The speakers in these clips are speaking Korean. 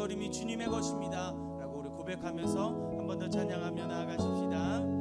걸음이 주님의 것입니다 라고 우리 고백하면서 한 번 더 찬양하며 나아가십시다.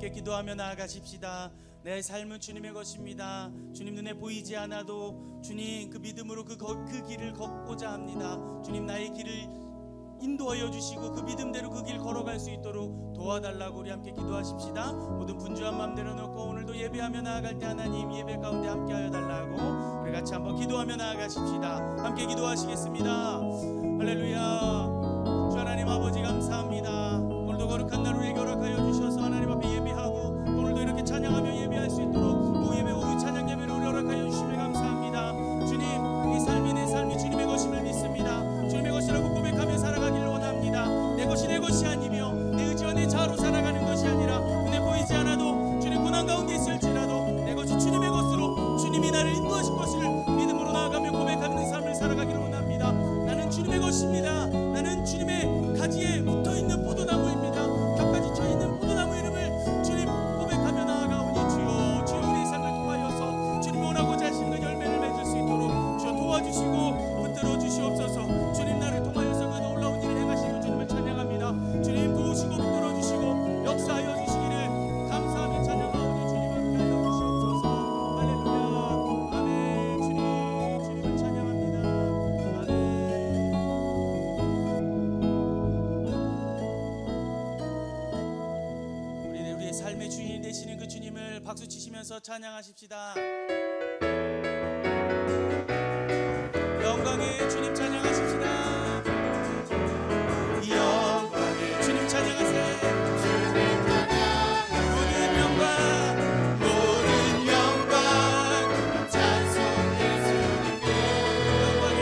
함께 기도하며 나아가십시다. 내 삶은 주님의 것입니다. 주님 눈에 보이지 않아도 주님 그 믿음으로 그 길을 걷고자 합니다. 주님 나의 길을 인도하여 주시고 그 믿음대로 그 길 걸어갈 수 있도록 도와달라고 우리 함께 기도하십시다. 모든 분주한 마음 내려놓고 오늘도 예배하며 나아갈 때 하나님 예배 가운데 함께하여 달라고 우리 같이 한번 기도하며 나아가십시다. 함께 기도하시겠습니다. 할렐루야. 주 하나님 아버지 감사합니다. 오늘도 거룩한 날 우리에게 허락하여 주셔서 하나님 앞에 예배하고 오늘도 이렇게 찬양하며 예배할 수 있도록 오예배 오후 찬양 예배를 우리 허락하여 주시며 감사합니다. 주님 이 삶이 내 삶이 주님의 것임을 믿습니다. 주님의 것이라고 고백하며 살아가기를 원합니다. 내 것이 내 것이 아니며 내 의지와 내 자아로 살아가는 것이 아니라 눈에 보이지 않아도 주님 고난 가운데 있을지라도 내 것이 주님의 것으로 주님이 나를 인도하실 것을 믿음으로 나아가며 고백하는 삶을 살아가기를 원합니다. 나는 주님의 것입니다. 나는 주님의 가지에 붙어있는 포도나무입니다. 곁가지 쳐있는 포도나무 이름을 주님 고백하며 나아가오니 주여 주여 우리의 삶을 통하여서 주님 원하고자 하시는 그 열매를 맺을 수 있도록 주여 도와주시고 붙들어 주시옵소서. 주님 나를 통하여서 그 놀라운 일을 행하시는 주님을 찬양합니다. 주님 도우시고 붙들어 주시고 역사하여 주시기를 감사하며 찬양하오니 주님 함께하여 주시옵소서. 할렐루야 아멘. 주님을 찬양합니다. 아멘. 우리의 삶의 주인이 되시는 그 주님을 박수 치시면서 찬양하십시다. 영광의 주님 찬양하십시다. 영광의 주님 찬양하세요. 모든 영광 모든 영광 찬송 예수님께 영광의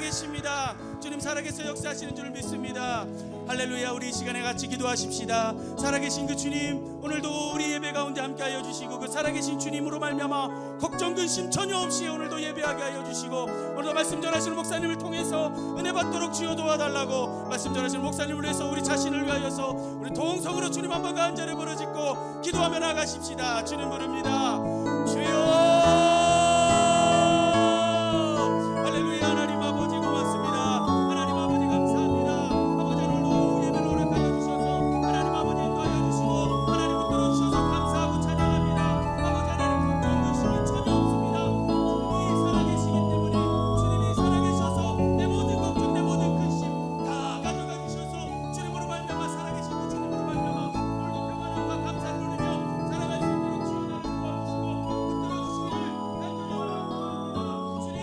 살아계십니다. 주님 살아계서 역사하시는 줄 믿습니다. 할렐루야. 우리 이 시간에 같이 기도하십시다. 살아계신 그 주님, 오늘도 우리 예배 가운데 함께하여 주시고 그 살아계신 주님으로 말미암아 걱정 근심 전혀 없이 오늘도 예배하게 하여 주시고 오늘도 말씀 전하시는 목사님을 통해서 은혜 받도록 주여 도와달라고 말씀 전하시는 목사님을 위해서 우리 자신을 위하여서 우리 동성으로 주님 한번 간절히 부르짖고 기도하며 나가십시다. 주님 부릅니다. 주여. 할렐루야. 하나님 아버지 고맙습니다. 하나님 아버지 감사합니다. 아버지 오늘도 예배를 허락하여 주셔서 하나님 아버지 인도하여 주시고 하나님 붙들어 주셔서 감사하고 찬양합니다. 아버지 하나님 걱정 근심은 전혀 없습니다. 주님이 살아계시기 때문에 주님이 살아계셔서 내 모든 걱정 내 모든 근심 다 가져가 주셔서 주님으로 말미암아 살아계신 그 주님으로 말미암아 오늘도 평안함과 감사를 누리며 살아갈 수 있도록 주여 나를 도와주시고 붙들어 주시기를 간절히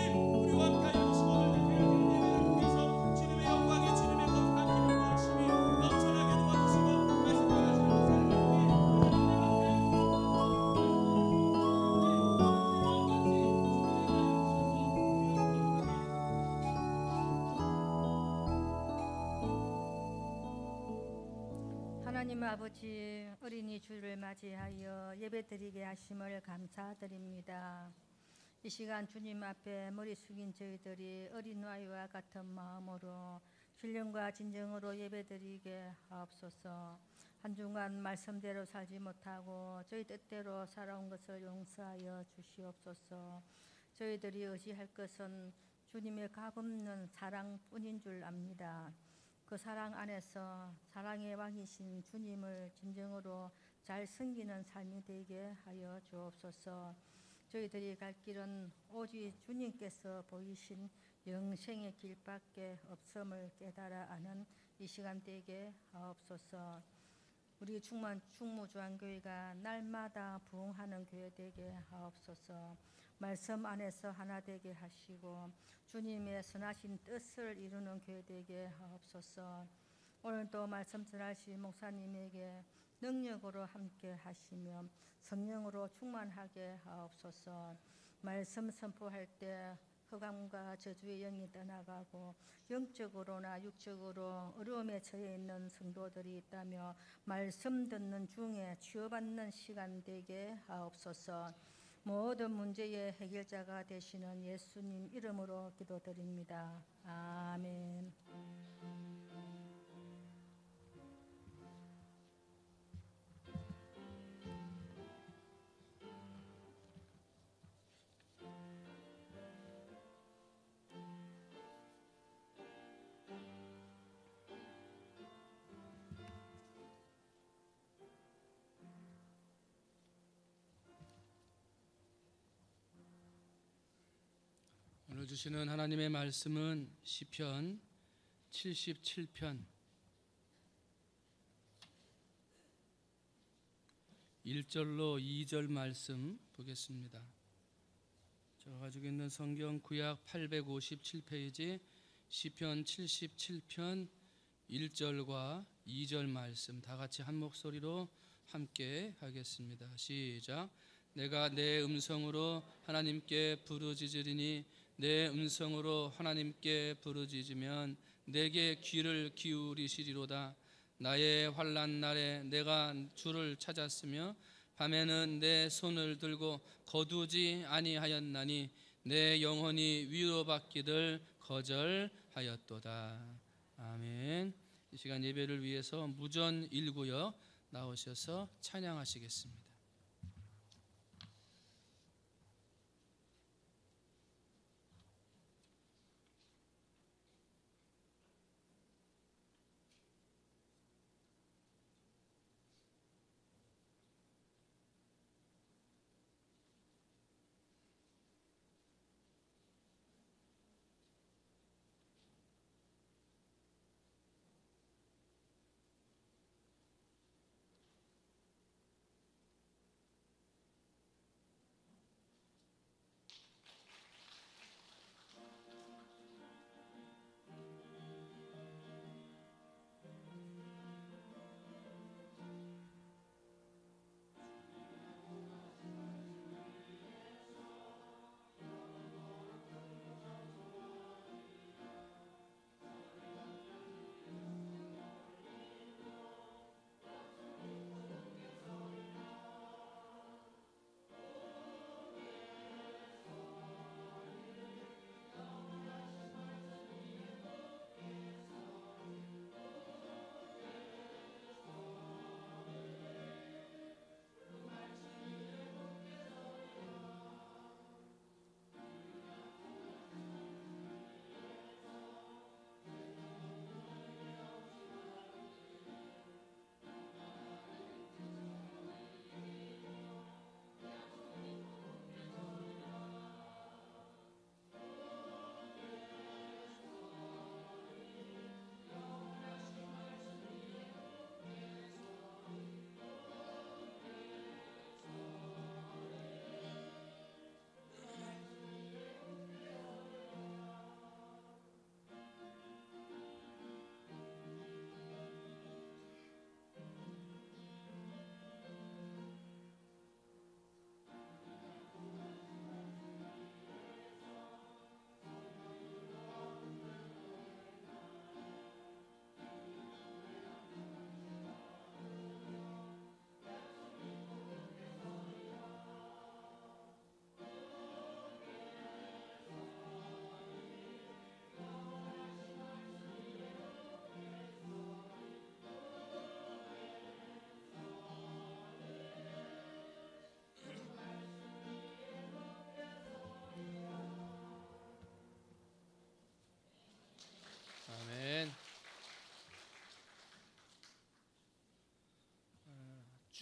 주님 우리와 함께하여 주시고 오늘도 되어진 예배를 통해서 주님의 영광에 주님의 거룩한 기쁨과 열심히 넘쳐나게 도와주시고 말씀 전하시는 하나님 아버지, 어린이 주를 맞이하여 예배드리게 하심을 감사드립니다. 이 시간 주님 앞에 머리 숙인 저희들이 어린아이와 같은 마음으로 신령과 진정으로 예배드리게 하옵소서. 한 주간 말씀대로 살지 못하고 저희 뜻대로 살아온 것을 용서하여 주시옵소서. 저희들이 의지할 것은 주님의 값없는 사랑뿐인 줄 압니다. 그 사랑 안에서 사랑의 왕이신 주님을 진정으로 잘 섬기는 삶이 되게 하여 주옵소서. 저희들이 갈 길은 오직 주님께서 보이신 영생의 길밖에 없음을 깨달아 아는 이 시간 되게 하옵소서. 우리 충무주안교회가 날마다 부흥하는 교회 되게 하옵소서. 말씀 안에서 하나 되게 하시고 주님의 선하신 뜻을 이루는 교회 되게 하옵소서. 오늘도 말씀 전하신 목사님에게 능력으로 함께 하시며 성령으로 충만하게 하옵소서. 말씀 선포할 때 흑암과 저주의 영이 떠나가고 영적으로나 육적으로 어려움에 처해 있는 성도들이 있다며 말씀 듣는 중에 치유받는 시간 되게 하옵소서. 모든 문제의 해결자가 되시는 예수님 이름으로 기도드립니다. 아멘. 오늘 주시는 하나님의 말씀은 시편 77편 1절로 2절 말씀 보겠습니다. 제가 가지고 있는 성경 구약 857페이지 시편 77편 1절과 2절 말씀 다 같이 한 목소리로 함께 하겠습니다. 시작. 내가 내 음성으로 하나님께 부르짖으리니 내 음성으로 하나님께 부르짖으면 내게 귀를 기울이시리로다. 나의 환난 날에 내가 주를 찾았으며 밤에는 내 손을 들고 거두지 아니하였나니 내 영혼이 위로받기를 거절하였도다. 아멘. 이 시간 예배를 위해서 무전 1구역 나오셔서 찬양하시겠습니다.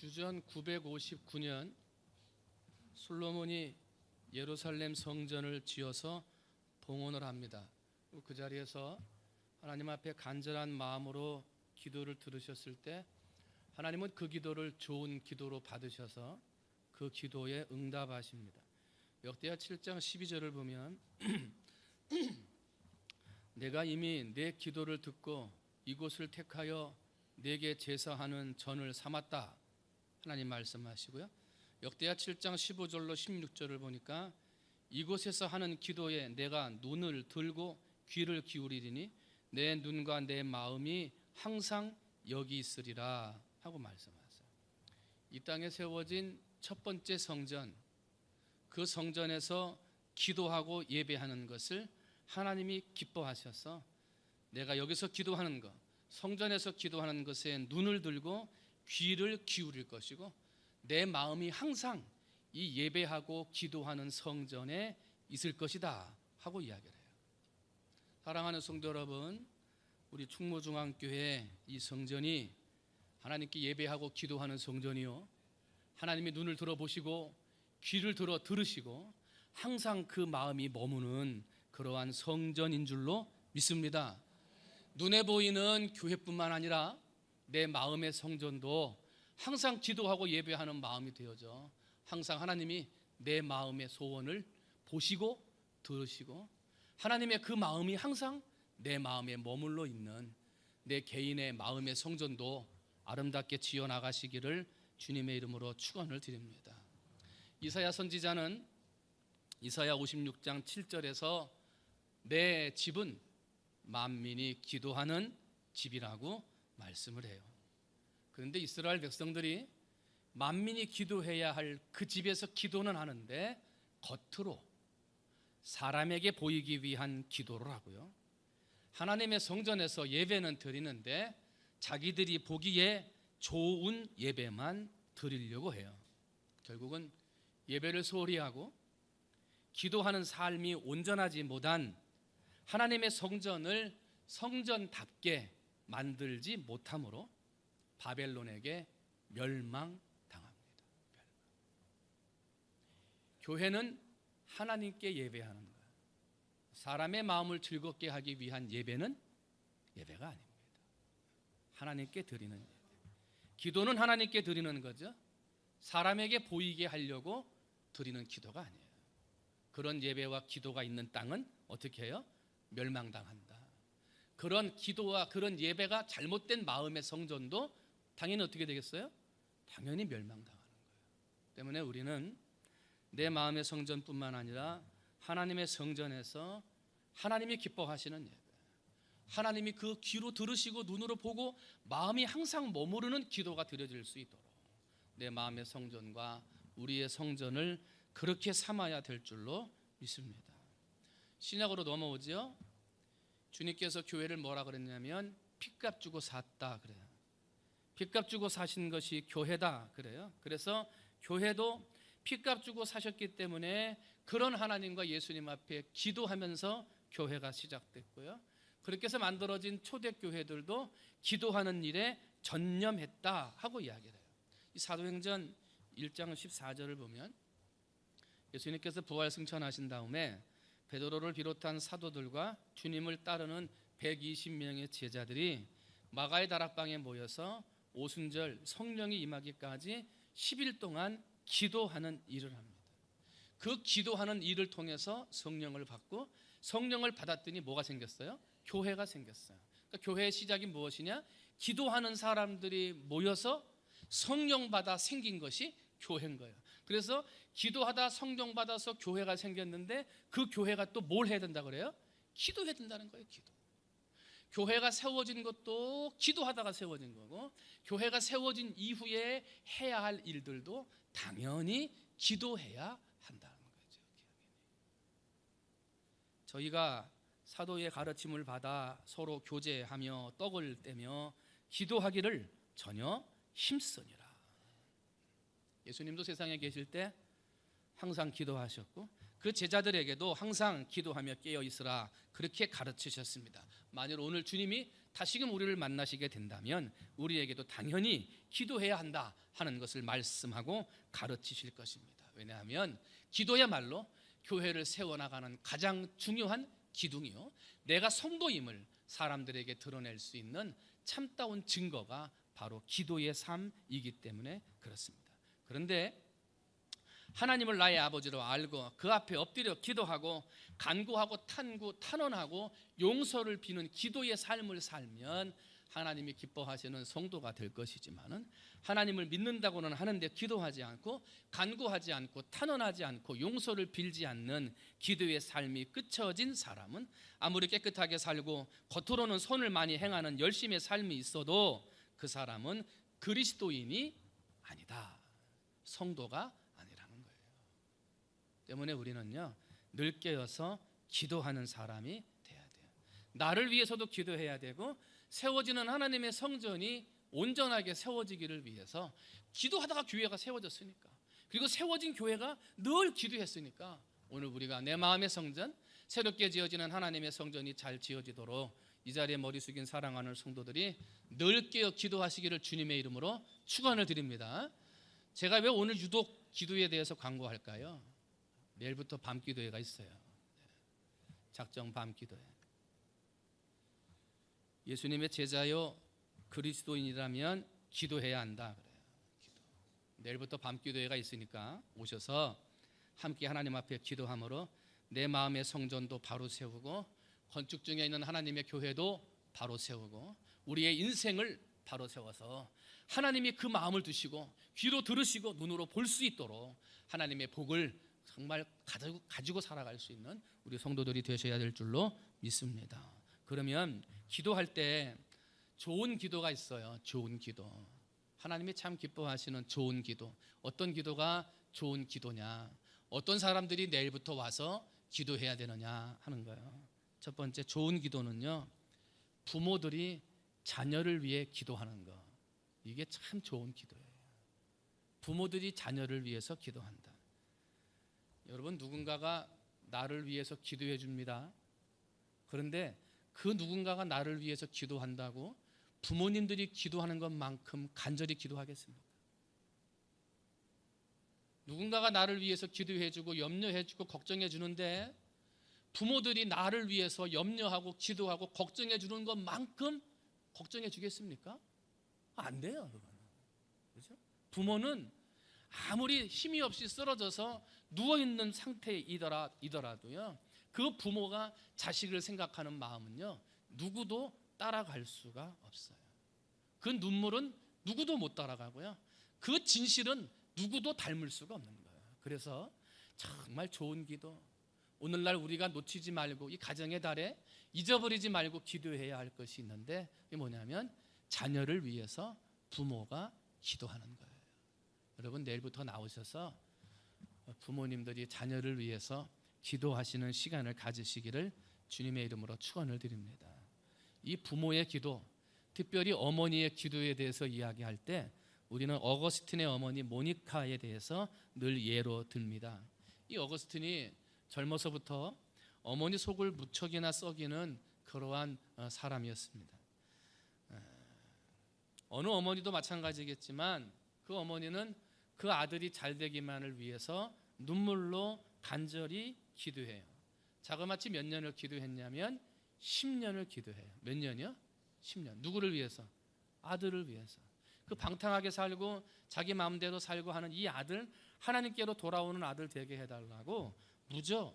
주전 959년 솔로몬이 예루살렘 성전을 지어서 봉헌을 합니다. 그 자리에서 하나님 앞에 간절한 마음으로 기도를 들으셨을 때 하나님은 그 기도를 좋은 기도로 받으셔서 그 기도에 응답하십니다. 역대하 7장 12절을 보면 내가 이미 내 기도를 듣고 이곳을 택하여 내게 제사하는 전을 삼았다. 하나님 말씀하시고요. 역대하 7장 15절로 16절을 보니까 이곳에서 하는 기도에 내가 눈을 들고 귀를 기울이리니 내 눈과 내 마음이 항상 여기 있으리라 하고 말씀하세요. 이 땅에 세워진 첫 번째 성전, 그 성전에서 기도하고 예배하는 것을 하나님이 기뻐하셔서 내가 여기서 기도하는 것, 성전에서 기도하는 것에 눈을 들고 귀를 기울일 것이고 내 마음이 항상 이 예배하고 기도하는 성전에 있을 것이다 하고 이야기를 해요. 사랑하는 성도 여러분, 우리 충무중앙교회 이 성전이 하나님께 예배하고 기도하는 성전이요, 하나님이 눈을 들어보시고 귀를 들어 들으시고 항상 그 마음이 머무는 그러한 성전인 줄로 믿습니다. 눈에 보이는 교회뿐만 아니라 내 마음의 성전도 항상 기도하고 예배하는 마음이 되어져 항상 하나님이 내 마음의 소원을 보시고 들으시고 하나님의 그 마음이 항상 내 마음에 머물러 있는 내 개인의 마음의 성전도 아름답게 지어나가시기를 주님의 이름으로 축원을 드립니다. 이사야 선지자는 이사야 56장 7절에서 내 집은 만민이 기도하는 집이라고 말씀을 해요. 그런데 이스라엘 백성들이 만민이 기도해야 할 그 집에서 기도는 하는데 겉으로 사람에게 보이기 위한 기도를 하고요, 하나님의 성전에서 예배는 드리는데 자기들이 보기에 좋은 예배만 드리려고 해요. 결국은 예배를 소홀히 하고 기도하는 삶이 온전하지 못한 하나님의 성전을 성전답게 만들지 못함으로 바벨론에게 멸망당합니다. 교회는 하나님께 예배하는 거예요. 사람의 마음을 즐겁게 하기 위한 예배는 예배가 아닙니다. 하나님께 드리는 예배. 기도는 하나님께 드리는 거죠. 사람에게 보이게 하려고 드리는 기도가 아니에요. 그런 예배와 기도가 있는 땅은 어떻게 해요? 멸망당한다. 그런 기도와 그런 예배가 잘못된 마음의 성전도 당연히 어떻게 되겠어요? 당연히 멸망당하는 거예요. 때문에 우리는 내 마음의 성전뿐만 아니라 하나님의 성전에서 하나님이 기뻐하시는 예배, 하나님이 그 귀로 들으시고 눈으로 보고 마음이 항상 머무르는 기도가 드려질 수 있도록 내 마음의 성전과 우리의 성전을 그렇게 삼아야 될 줄로 믿습니다. 신약으로 넘어오죠. 주님께서 교회를 뭐라 그랬냐면 핏값 주고 샀다 그래요. 핏값 주고 사신 것이 교회다 그래요. 그래서 교회도 핏값 주고 사셨기 때문에 그런 하나님과 예수님 앞에 기도하면서 교회가 시작됐고요, 그렇게 해서 만들어진 초대교회들도 기도하는 일에 전념했다 하고 이야기를 해요. 이 사도행전 1장 14절을 보면 예수님께서 부활 승천하신 다음에 베드로를 비롯한 사도들과 주님을 따르는 120명의 제자들이 마가의 다락방에 모여서 오순절 성령이 임하기까지 10일 동안 기도하는 일을 합니다. 그 기도하는 일을 통해서 성령을 받고 성령을 받았더니 뭐가 생겼어요? 교회가 생겼어요. 그러니까 교회의 시작이 무엇이냐? 기도하는 사람들이 모여서 성령 받아 생긴 것이 교회인 거예요. 그래서 기도하다 성령 받아서 교회가 생겼는데 그 교회가 또 뭘 해야 된다 그래요? 기도해야 된다는 거예요. 기도. 교회가 세워진 것도 기도하다가 세워진 거고, 교회가 세워진 이후에 해야 할 일들도 당연히 기도해야 한다는 거죠. 저희가 사도의 가르침을 받아 서로 교제하며 떡을 떼며 기도하기를 전혀 힘쓰니라. 예수님도 세상에 계실 때 항상 기도하셨고 그 제자들에게도 항상 기도하며 깨어 있으라 그렇게 가르치셨습니다. 만일 오늘 주님이 다시금 우리를 만나시게 된다면 우리에게도 당연히 기도해야 한다 하는 것을 말씀하고 가르치실 것입니다. 왜냐하면 기도야말로 교회를 세워나가는 가장 중요한 기둥이요, 내가 성도임을 사람들에게 드러낼 수 있는 참다운 증거가 바로 기도의 삶이기 때문에 그렇습니다. 그런데 하나님을 나의 아버지로 알고 그 앞에 엎드려 기도하고 간구하고 탄원하고 용서를 비는 기도의 삶을 살면 하나님이 기뻐하시는 성도가 될 것이지만은, 하나님을 믿는다고는 하는데 기도하지 않고 간구하지 않고 탄원하지 않고 용서를 빌지 않는 기도의 삶이 끝쳐진 사람은 아무리 깨끗하게 살고 겉으로는 선을 많이 행하는 열심의 삶이 있어도 그 사람은 그리스도인이 아니다, 성도가 아니라는 거예요. 때문에 우리는요, 늘 깨어서 기도하는 사람이 돼야 돼요. 나를 위해서도 기도해야 되고, 세워지는 하나님의 성전이 온전하게 세워지기를 위해서 기도하다가 교회가 세워졌으니까, 그리고 세워진 교회가 늘 기도했으니까 오늘 우리가 내 마음의 성전, 새롭게 지어지는 하나님의 성전이 잘 지어지도록 이 자리에 머리 숙인 사랑하는 성도들이 늘 깨어 기도하시기를 주님의 이름으로 축원을 드립니다. 제가 왜 오늘 유독 기도에 대해서 광고할까요? 내일부터 밤기도회가 있어요. 작정 밤기도회. 예수님의 제자요 그리스도인이라면 기도해야 한다 그래요. 내일부터 밤기도회가 있으니까 오셔서 함께 하나님 앞에 기도함으로 내 마음의 성전도 바로 세우고, 건축 중에 있는 하나님의 교회도 바로 세우고, 우리의 인생을 바로 세워서 하나님이 그 마음을 두시고 귀로 들으시고 눈으로 볼 수 있도록 하나님의 복을 정말 가지고 살아갈 수 있는 우리 성도들이 되셔야 될 줄로 믿습니다. 그러면 기도할 때 좋은 기도가 있어요. 좋은 기도, 하나님이 참 기뻐하시는 좋은 기도. 어떤 기도가 좋은 기도냐, 어떤 사람들이 내일부터 와서 기도해야 되느냐 하는 거예요. 첫 번째 좋은 기도는요, 부모들이 자녀를 위해 기도하는 거, 이게 참 좋은 기도예요. 부모들이 자녀를 위해서 기도한다. 여러분, 누군가가 나를 위해서 기도해 줍니다. 그런데 그 누군가가 나를 위해서 기도한다고 부모님들이 기도하는 것만큼 간절히 기도하겠습니까? 누군가가 나를 위해서 기도해 주고 염려해 주고 걱정해 주는데 부모들이 나를 위해서 염려하고 기도하고 걱정해 주는 것만큼 걱정해 주겠습니까? 안 돼요, 그거는. 그렇죠? 부모는 아무리 힘이 없이 쓰러져서 누워 있는 상태이더라도요, 그 부모가 자식을 생각하는 마음은요, 누구도 따라갈 수가 없어요. 그 눈물은 누구도 못 따라가고요, 그 진실은 누구도 닮을 수가 없는 거예요. 그래서 정말 좋은 기도, 오늘날 우리가 놓치지 말고 이 가정의 달에 잊어버리지 말고 기도해야 할 것이 있는데, 이게 뭐냐면 자녀를 위해서 부모가 기도하는 거예요. 여러분, 내일부터 나오셔서 부모님들이 자녀를 위해서 기도하시는 시간을 가지시기를 주님의 이름으로 축원을 드립니다. 이 부모의 기도, 특별히 어머니의 기도에 대해서 이야기할 때 우리는 어거스틴의 어머니 모니카에 대해서 늘 예로 듭니다. 이 어거스틴이 젊어서부터 어머니 속을 무척이나 썩이는 그러한 사람이었습니다. 어느 어머니도 마찬가지겠지만 그 어머니는 그 아들이 잘 되기만을 위해서 눈물로 간절히 기도해요. 자그마치 몇 년을 기도했냐면 10년을 기도해요. 몇 년이요? 10년. 누구를 위해서? 아들을 위해서. 그 방탕하게 살고 자기 마음대로 살고 하는 이 아들, 하나님께로 돌아오는 아들 되게 해달라고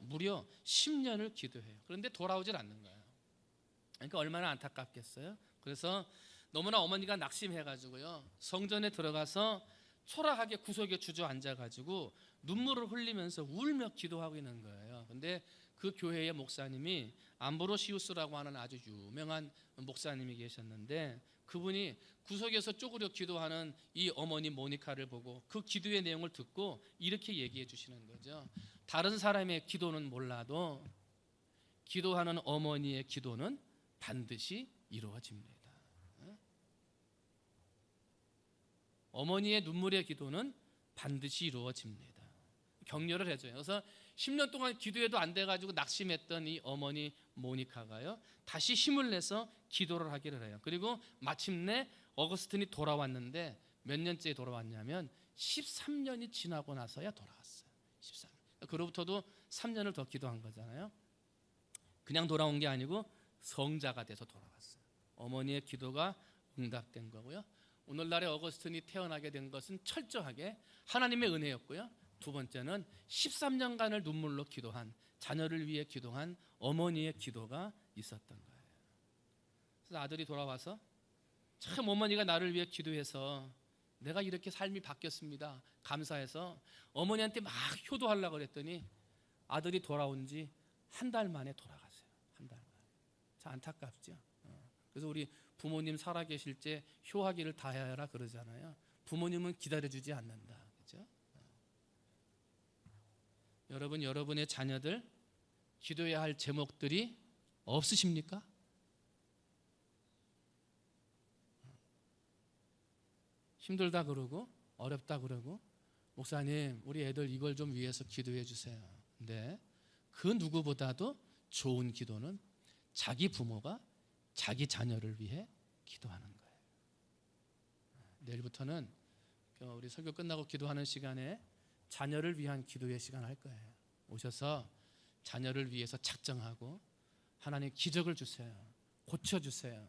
무려 10년을 기도해요. 그런데 돌아오질 않는 거예요. 그러니까 얼마나 안타깝겠어요. 그래서 너무나 어머니가 낙심해가지고요, 성전에 들어가서 초라하게 구석에 주저앉아가지고 눈물을 흘리면서 울며 기도하고 있는 거예요. 근데 그 교회의 목사님이 암브로시우스라고 하는 아주 유명한 목사님이 계셨는데, 그분이 구석에서 쪼그려 기도하는 이 어머니 모니카를 보고 그 기도의 내용을 듣고 이렇게 얘기해 주시는 거죠. 다른 사람의 기도는 몰라도 기도하는 어머니의 기도는 반드시 이루어집니다. 어머니의 눈물의 기도는 반드시 이루어집니다. 격려를 해줘요. 그래서 10년 동안 기도해도 안 돼가지고 낙심했던 이 어머니 모니카가요, 다시 힘을 내서 기도를 하기를 해요. 그리고 마침내 어거스틴이 돌아왔는데 몇 년째 돌아왔냐면 13년이 지나고 나서야 돌아왔어요. 13년. 그로부터도 3년을 더 기도한 거잖아요. 그냥 돌아온 게 아니고 성자가 돼서 돌아왔어요. 어머니의 기도가 응답된 거고요. 오늘날의 어거스틴이 태어나게 된 것은 철저하게 하나님의 은혜였고요. 두 번째는 13년간을 눈물로 기도한, 자녀를 위해 기도한 어머니의 기도가 있었던 거예요. 그래서 아들이 돌아와서 참 어머니가 나를 위해 기도해서 내가 이렇게 삶이 바뀌었습니다, 감사해서 어머니한테 막 효도하려고 그랬더니 아들이 돌아온 지 한 달 만에 돌아갔어요. 한 달 만에. 참 안타깝죠. 그래서 우리 부모님 살아계실 때 효하기를 다하여라 그러잖아요. 부모님은 기다려주지 않는다. 그렇죠? 여러분, 여러분의 자녀들 기도해야 할 제목들이 없으십니까? 힘들다 그러고 어렵다 그러고 목사님 우리 애들 이걸 좀 위해서 기도해 주세요. 근데 그 누구보다도 좋은 기도는 자기 부모가 자기 자녀를 위해 기도하는 거예요. 내일부터는 우리 설교 끝나고 기도하는 시간에 자녀를 위한 기도의 시간 할 거예요. 오셔서 자녀를 위해서 작정하고 하나님 기적을 주세요, 고쳐주세요,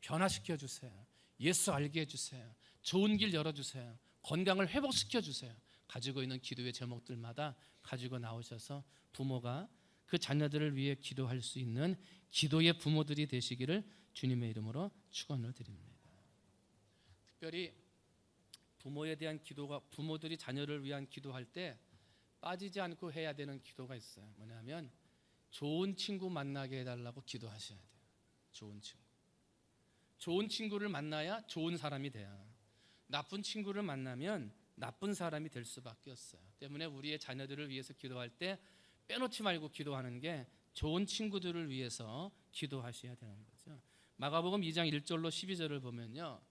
변화시켜주세요, 예수 알게 해주세요, 좋은 길 열어주세요, 건강을 회복시켜주세요. 가지고 있는 기도의 제목들마다 가지고 나오셔서 부모가 그 자녀들을 위해 기도할 수 있는 기도의 부모들이 되시기를 주님의 이름으로 축원을 드립니다. 특별히 부모에 대한 기도가, 부모들이 자녀를 위한 기도할 때 빠지지 않고 해야 되는 기도가 있어요. 뭐냐면 좋은 친구 만나게 해달라고 기도하셔야 돼요. 좋은 친구. 좋은 친구를 만나야 좋은 사람이 돼요. 나쁜 친구를 만나면 나쁜 사람이 될 수밖에 없어요. 때문에 우리의 자녀들을 위해서 기도할 때 빼놓지 말고 기도하는 게 좋은 친구들을 위해서 기도하셔야 되는 거죠. 마가복음 2장 1절로 12절을 보면요,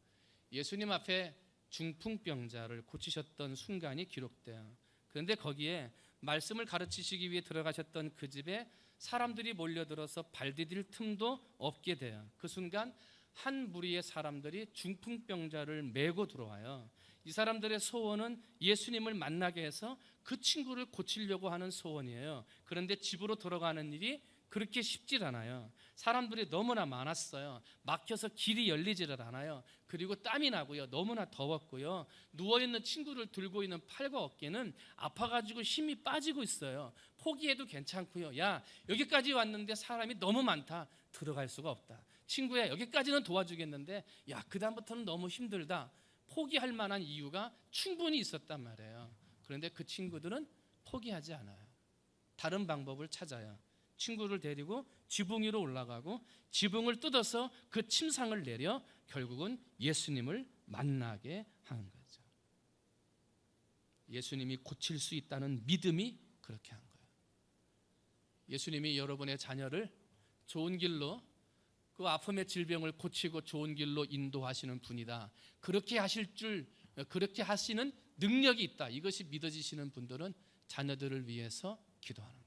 예수님 앞에 중풍병자를 고치셨던 순간이 기록돼요. 그런데 거기에 말씀을 가르치시기 위해 들어가셨던 그 집에 사람들이 몰려들어서 발 디딜 틈도 없게 돼요. 그 순간 한 무리의 사람들이 중풍병자를 메고 들어와요. 이 사람들의 소원은 예수님을 만나게 해서 그 친구를 고치려고 하는 소원이에요. 그런데 집으로 들어가는 일이 그렇게 쉽질 않아요. 사람들이 너무나 많았어요. 막혀서 길이 열리지를 않아요. 그리고 땀이 나고요, 너무나 더웠고요, 누워있는 친구를 들고 있는 팔과 어깨는 아파가지고 힘이 빠지고 있어요. 포기해도 괜찮고요, 야 여기까지 왔는데 사람이 너무 많다, 들어갈 수가 없다. 친구야 여기까지는 도와주겠는데 야 그 다음부터는 너무 힘들다, 포기할 만한 이유가 충분히 있었단 말이에요. 그런데 그 친구들은 포기하지 않아요. 다른 방법을 찾아요. 친구를 데리고 지붕 위로 올라가고 지붕을 뜯어서 그 침상을 내려 결국은 예수님을 만나게 하는 거죠. 예수님이 고칠 수 있다는 믿음이 그렇게 한 거예요. 예수님이 여러분의 자녀를 좋은 길로, 그 아픔의 질병을 고치고 좋은 길로 인도하시는 분이다, 그렇게 하실 줄, 그렇게 하시는 능력이 있다, 이것이 믿어지시는 분들은 자녀들을 위해서 기도하는 거예요.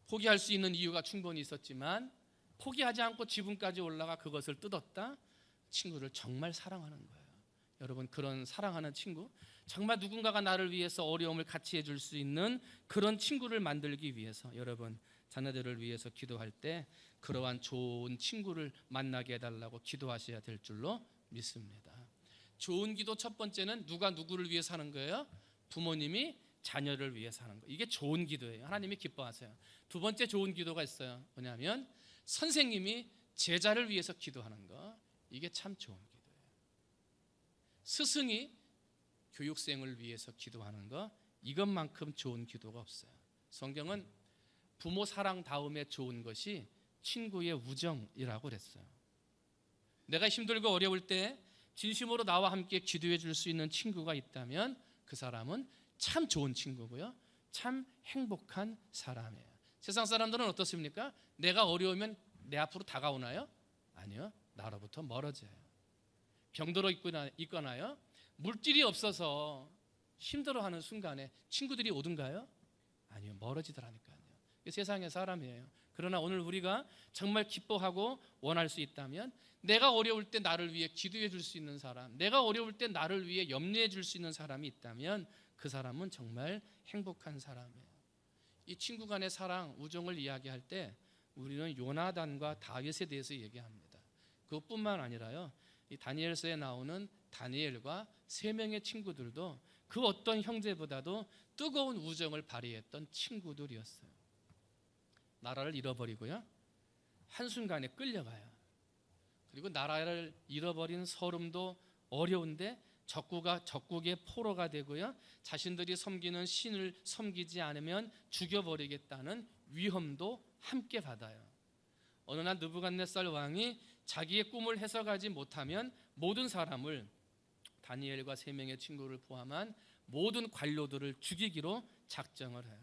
포기할 수 있는 이유가 충분히 있었지만 포기하지 않고 지붕까지 올라가 그것을 뜯었다. 친구를 정말 사랑하는 거예요. 여러분, 그런 사랑하는 친구, 정말 누군가가 나를 위해서 어려움을 같이 해줄 수 있는 그런 친구를 만들기 위해서 여러분 자녀들을 위해서 기도할 때 그러한 좋은 친구를 만나게 해달라고 기도하셔야 될 줄로 믿습니다. 좋은 기도 첫 번째는 누가 누구를 위해서 하는 거예요? 부모님이 자녀를 위해서 하는 거. 이게 좋은 기도예요. 하나님이 기뻐하세요. 두 번째 좋은 기도가 있어요. 뭐냐면 선생님이 제자를 위해서 기도하는 거. 이게 참 좋은 기도예요. 스승이 교육생을 위해서 기도하는 거, 이것만큼 좋은 기도가 없어요. 성경은 부모 사랑 다음에 좋은 것이 친구의 우정이라고 그랬어요. 내가 힘들고 어려울 때 진심으로 나와 함께 기도해 줄 수 있는 친구가 있다면 그 사람은 참 좋은 친구고요, 참 행복한 사람이에요. 세상 사람들은 어떻습니까? 내가 어려우면 내 앞으로 다가오나요? 아니요, 나로부터 멀어져요. 병들어 있거나요, 물질이 없어서 힘들어하는 순간에 친구들이 오든가요? 아니요, 멀어지더라니까요. 세상의 사람이에요. 그러나 오늘 우리가 정말 기뻐하고 원할 수 있다면, 내가 어려울 때 나를 위해 기도해 줄 수 있는 사람, 내가 어려울 때 나를 위해 염려해 줄 수 있는 사람이 있다면 그 사람은 정말 행복한 사람이에요. 이 친구 간의 사랑, 우정을 이야기할 때 우리는 요나단과 다윗에 대해서 얘기합니다. 그것뿐만 아니라요, 이 다니엘서에 나오는 다니엘과 세 명의 친구들도 그 어떤 형제보다도 뜨거운 우정을 발휘했던 친구들이었어요. 나라를 잃어버리고요, 한순간에 끌려가요. 그리고 나라를 잃어버린 서름도 어려운데 적국의 포로가 되고요, 자신들이 섬기는 신을 섬기지 않으면 죽여버리겠다는 위험도 함께 받아요. 어느 날 느부갓네살 왕이 자기의 꿈을 해석하지 못하면 모든 사람을, 다니엘과 세 명의 친구를 포함한 모든 관료들을 죽이기로 작정을 해요.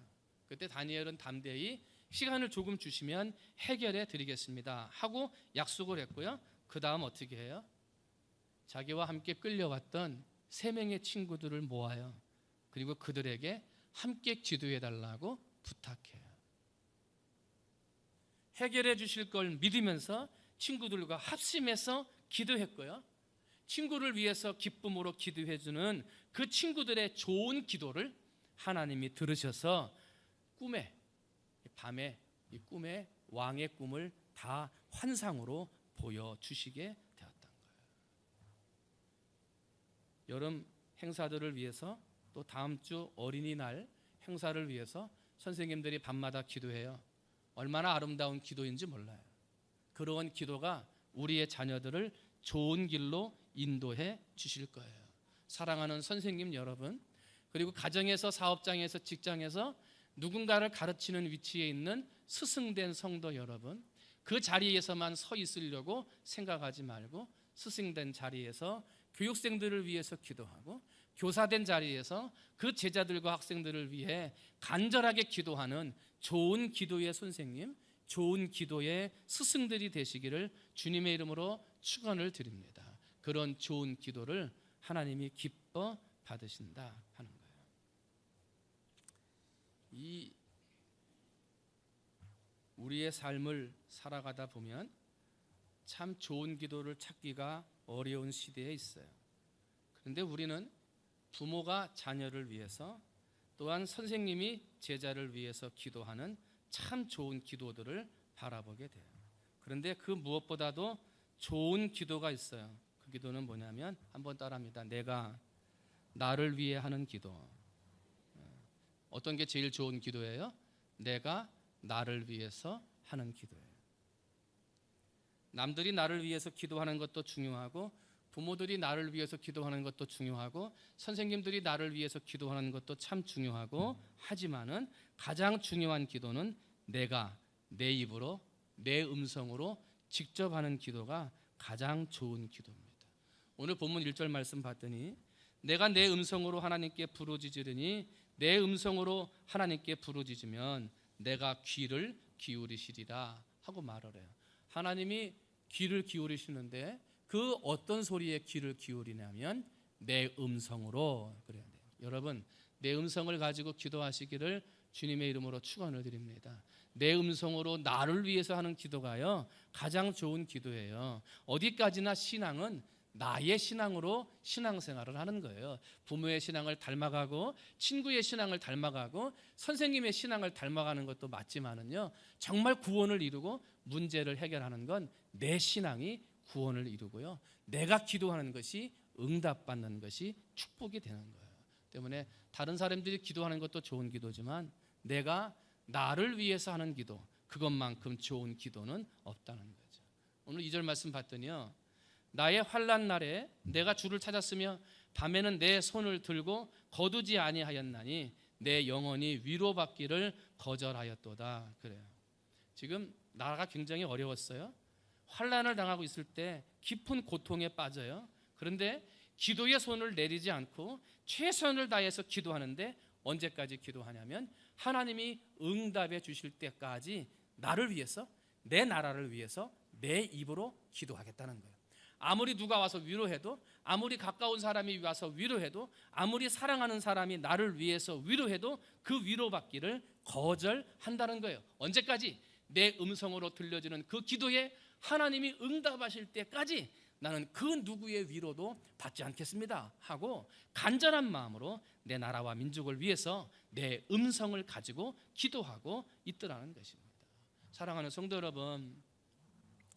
그때 다니엘은 담대히 시간을 조금 주시면 해결해 드리겠습니다 하고 약속을 했고요, 그 다음 어떻게 해요? 자기와 함께 끌려왔던 세 명의 친구들을 모아요. 그리고 그들에게 함께 기도해 달라고 부탁해요. 해결해 주실 걸 믿으면서 친구들과 합심해서 기도했고요, 친구를 위해서 기쁨으로 기도해 주는 그 친구들의 좋은 기도를 하나님이 들으셔서 밤에 이 꿈에 왕의 꿈을 다 환상으로 보여주시게 되었던 거예요. 여름 행사들을 위해서, 또 다음 주 어린이날 행사를 위해서 선생님들이 밤마다 기도해요. 얼마나 아름다운 기도인지 몰라요. 그러한 기도가 우리의 자녀들을 좋은 길로 인도해 주실 거예요. 사랑하는 선생님 여러분, 그리고 가정에서, 사업장에서, 직장에서 누군가를 가르치는 위치에 있는 스승된 성도 여러분, 그 자리에서만 서 있으려고 생각하지 말고 스승된 자리에서 교육생들을 위해서 기도하고, 교사된 자리에서 그 제자들과 학생들을 위해 간절하게 기도하는 좋은 기도의 선생님, 좋은 기도의 스승들이 되시기를 주님의 이름으로 축원을 드립니다. 그런 좋은 기도를 하나님이 기뻐 받으신다 하는 거예요. 이 우리의 삶을 살아가다 보면 참 좋은 기도를 찾기가 어려운 시대에 있어요. 그런데 우리는 부모가 자녀를 위해서, 또한 선생님이 제자를 위해서 기도하는 참 좋은 기도들을 바라보게 돼요. 그런데 그 무엇보다도 좋은 기도가 있어요. 그 기도는 뭐냐면, 한번 따라합니다. 내가 나를 위해 하는 기도. 어떤 게 제일 좋은 기도예요? 내가 나를 위해서 하는 기도예요. 남들이 나를 위해서 기도하는 것도 중요하고, 부모들이 나를 위해서 기도하는 것도 중요하고, 선생님들이 나를 위해서 기도하는 것도 참 중요하고, 하지만은 가장 중요한 기도는 내가 내 입으로, 내 음성으로 직접 하는 기도가 가장 좋은 기도입니다. 오늘 본문 1절 말씀 봤더니, 내가 내 음성으로 하나님께 부르짖으리니 내 음성으로 하나님께 부르짖으면 내가 귀를 기울이시리라 하고 말을 해요. 하나님이 귀를 기울이시는데 그 어떤 소리에 귀를 기울이냐면 내 음성으로 그래야 돼요. 여러분, 내 음성을 가지고 기도하시기를 주님의 이름으로 축원을 드립니다. 내 음성으로 나를 위해서 하는 기도가요, 가장 좋은 기도예요. 어디까지나 신앙은 나의 신앙으로 신앙생활을 하는 거예요. 부모의 신앙을 닮아가고, 친구의 신앙을 닮아가고, 선생님의 신앙을 닮아가는 것도 맞지만은요, 정말 구원을 이루고 문제를 해결하는 건 내 신앙이 구원을 이루고요, 내가 기도하는 것이 응답받는 것이 축복이 되는 거예요. 때문에 다른 사람들이 기도하는 것도 좋은 기도지만 내가 나를 위해서 하는 기도, 그것만큼 좋은 기도는 없다는 거죠. 오늘 2절 말씀 봤더니요, 나의 환난 날에 내가 주를 찾았으며 밤에는 내 손을 들고 거두지 아니하였나니 내 영혼이 위로받기를 거절하였도다. 그래요. 지금 나라가 굉장히 어려웠어요. 환난을 당하고 있을 때 깊은 고통에 빠져요. 그런데 기도의 손을 내리지 않고 최선을 다해서 기도하는데 언제까지 기도하냐면 하나님이 응답해 주실 때까지 나를 위해서, 내 나라를 위해서 내 입으로 기도하겠다는 거예요. 아무리 누가 와서 위로해도, 아무리 가까운 사람이 와서 위로해도, 아무리 사랑하는 사람이 나를 위해서 위로해도 그 위로받기를 거절한다는 거예요. 언제까지? 내 음성으로 들려지는 그 기도에 하나님이 응답하실 때까지 나는 그 누구의 위로도 받지 않겠습니다 하고 간절한 마음으로 내 나라와 민족을 위해서 내 음성을 가지고 기도하고 있더라는 것입니다. 사랑하는 성도 여러분,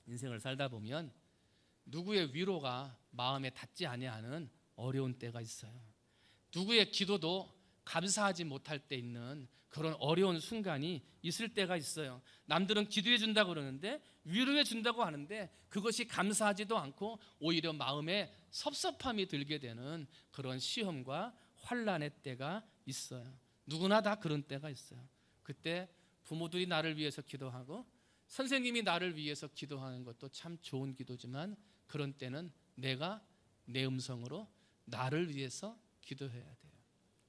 인생을 살다 보면 누구의 위로가 마음에 닿지 아니하는 어려운 때가 있어요. 누구의 기도도 감사하지 못할 때 있는 그런 어려운 순간이 있을 때가 있어요. 남들은 기도해 준다고 그러는데, 위로해 준다고 하는데 그것이 감사하지도 않고 오히려 마음에 섭섭함이 들게 되는 그런 시험과 환난의 때가 있어요. 누구나 다 그런 때가 있어요. 그때 부모들이 나를 위해서 기도하고 선생님이 나를 위해서 기도하는 것도 참 좋은 기도지만, 그런 때는 내가 내 음성으로 나를 위해서 기도해야 돼요.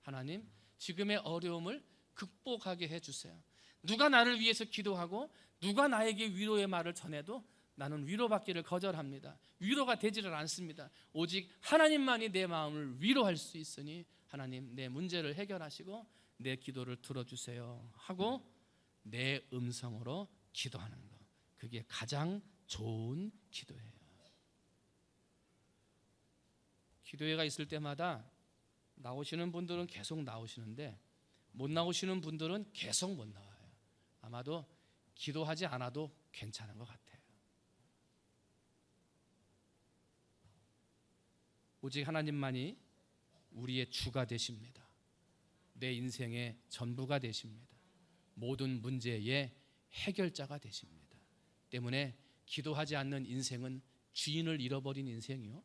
하나님, 지금의 어려움을 극복하게 해주세요. 누가 나를 위해서 기도하고 누가 나에게 위로의 말을 전해도 나는 위로받기를 거절합니다. 위로가 되지를 않습니다. 오직 하나님만이 내 마음을 위로할 수 있으니 하나님, 내 문제를 해결하시고 내 기도를 들어주세요 하고 내 음성으로 기도하는 것, 그게 가장 좋은 기도예요. 기도회가 있을 때마다 나오시는 분들은 계속 나오시는데 못 나오시는 분들은 계속 못 나와요. 아마도 기도하지 않아도 괜찮은 것 같아요. 오직 하나님만이 우리의 주가 되십니다. 내 인생의 전부가 되십니다. 모든 문제의 해결자가 되십니다. 때문에 기도하지 않는 인생은 주인을 잃어버린 인생이요,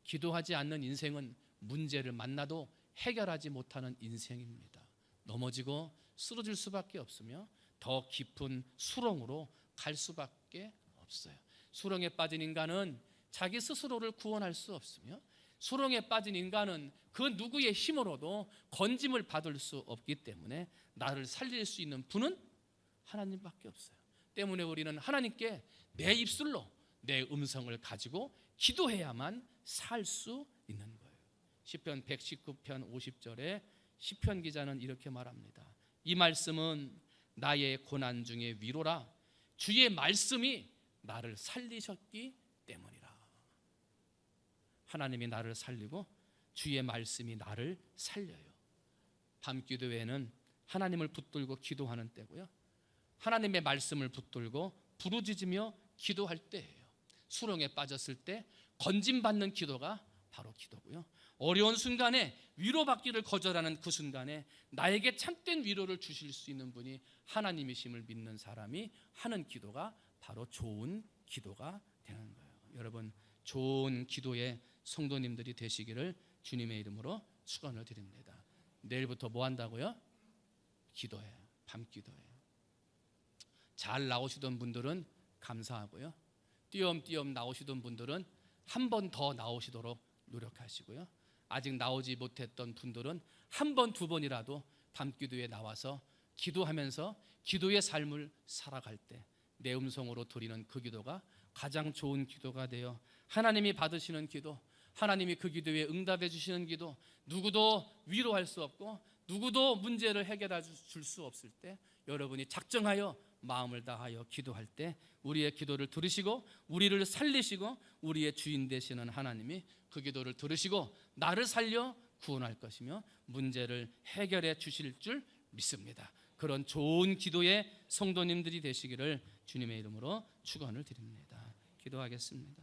기도하지 않는 인생은 문제를 만나도 해결하지 못하는 인생입니다. 넘어지고 쓰러질 수밖에 없으며 더 깊은 수렁으로 갈 수밖에 없어요. 수렁에 빠진 인간은 자기 스스로를 구원할 수 없으며, 수렁에 빠진 인간은 그 누구의 힘으로도 건짐을 받을 수 없기 때문에 나를 살릴 수 있는 분은 하나님밖에 없어요. 때문에 우리는 하나님께 내 입술로 내 음성을 가지고 기도해야만 살 수 있는 거예요. 시편 119편 50절에 시편 기자는 이렇게 말합니다. 이 말씀은 나의 고난 중에 위로라. 주의 말씀이 나를 살리셨기 때문이라. 하나님이 나를 살리고 주의 말씀이 나를 살려요. 밤기도회는 하나님을 붙들고 기도하는 때고요, 하나님의 말씀을 붙들고 부르짖으며 기도할 때예요. 수렁에 빠졌을 때 건짐받는 기도가 바로 기도고요, 어려운 순간에 위로받기를 거절하는 그 순간에 나에게 참된 위로를 주실 수 있는 분이 하나님이심을 믿는 사람이 하는 기도가 바로 좋은 기도가 되는 거예요. 여러분, 좋은 기도의 성도님들이 되시기를 주님의 이름으로 축원을 드립니다. 내일부터 뭐 한다고요? 기도해요. 밤기도해요. 잘 나오시던 분들은 감사하고요, 띄엄띄엄 나오시던 분들은 한 번 더 나오시도록 노력하시고요, 아직 나오지 못했던 분들은 한 번, 두 번이라도 밤기도에 나와서 기도하면서 기도의 삶을 살아갈 때 내 음성으로 드리는 그 기도가 가장 좋은 기도가 되어 하나님이 받으시는 기도, 하나님이 그 기도에 응답해 주시는 기도, 누구도 위로할 수 없고 누구도 문제를 해결해 줄 수 없을 때 여러분이 작정하여 마음을 다하여 기도할 때 우리의 기도를 들으시고 우리를 살리시고 우리의 주인 되시는 하나님이 그 기도를 들으시고 나를 살려 구원할 것이며 문제를 해결해 주실 줄 믿습니다. 그런 좋은 기도의 성도님들이 되시기를 주님의 이름으로 축원을 드립니다. 기도하겠습니다.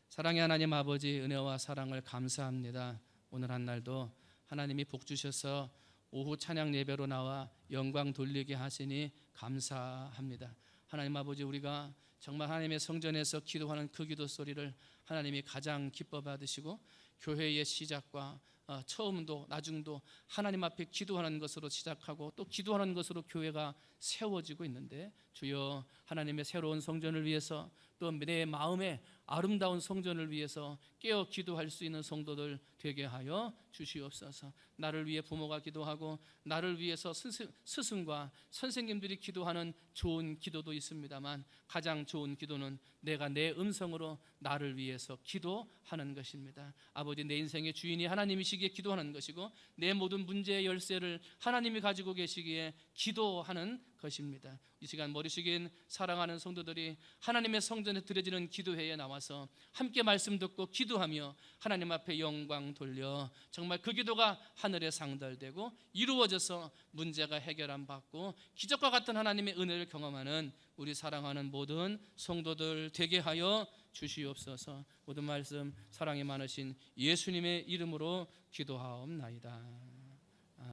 사랑의 하나님 아버지, 은혜와 사랑을 감사합니다. 오늘 한 날도 하나님이 복 주셔서 오후 찬양 예배로 나와 영광 돌리게 하시니 감사합니다. 하나님 아버지, 우리가 정말 하나님의 성전에서 기도하는 그 기도 소리를 하나님이 가장 기뻐 받으시고 교회의 시작과 처음도 나중도 하나님 앞에 기도하는 것으로 시작하고 또 기도하는 것으로 교회가 세워지고 있는데, 주여 하나님의 새로운 성전을 위해서, 또 내 마음의 아름다운 성전을 위해서 깨어 기도할 수 있는 성도들 되게 하여 주시옵소서. 나를 위해 부모가 기도하고 나를 위해서 스승과 선생님들이 기도하는 좋은 기도도 있습니다만, 가장 좋은 기도는 내가 내 음성으로 나를 위해서 기도하는 것입니다. 아버지, 내 인생의 주인이 하나님이시기에 기도하는 것이고, 내 모든 문제의 열쇠를 하나님이 가지고 계시기에 기도하는 것입니다. 이 시간 머리 숙인 사랑하는 성도들이 하나님의 성전에 드려지는 기도회에 나와서 함께 말씀 듣고 기도하며 하나님 앞에 영광 돌려 정말 그 기도가 하늘에 상달되고 이루어져서 문제가 해결함 받고 기적과 같은 하나님의 은혜를 경험하는 우리 사랑하는 모든 성도들 되게 하여 주시옵소서. 모든 말씀 사랑이 많으신 예수님의 이름으로 기도하옵나이다.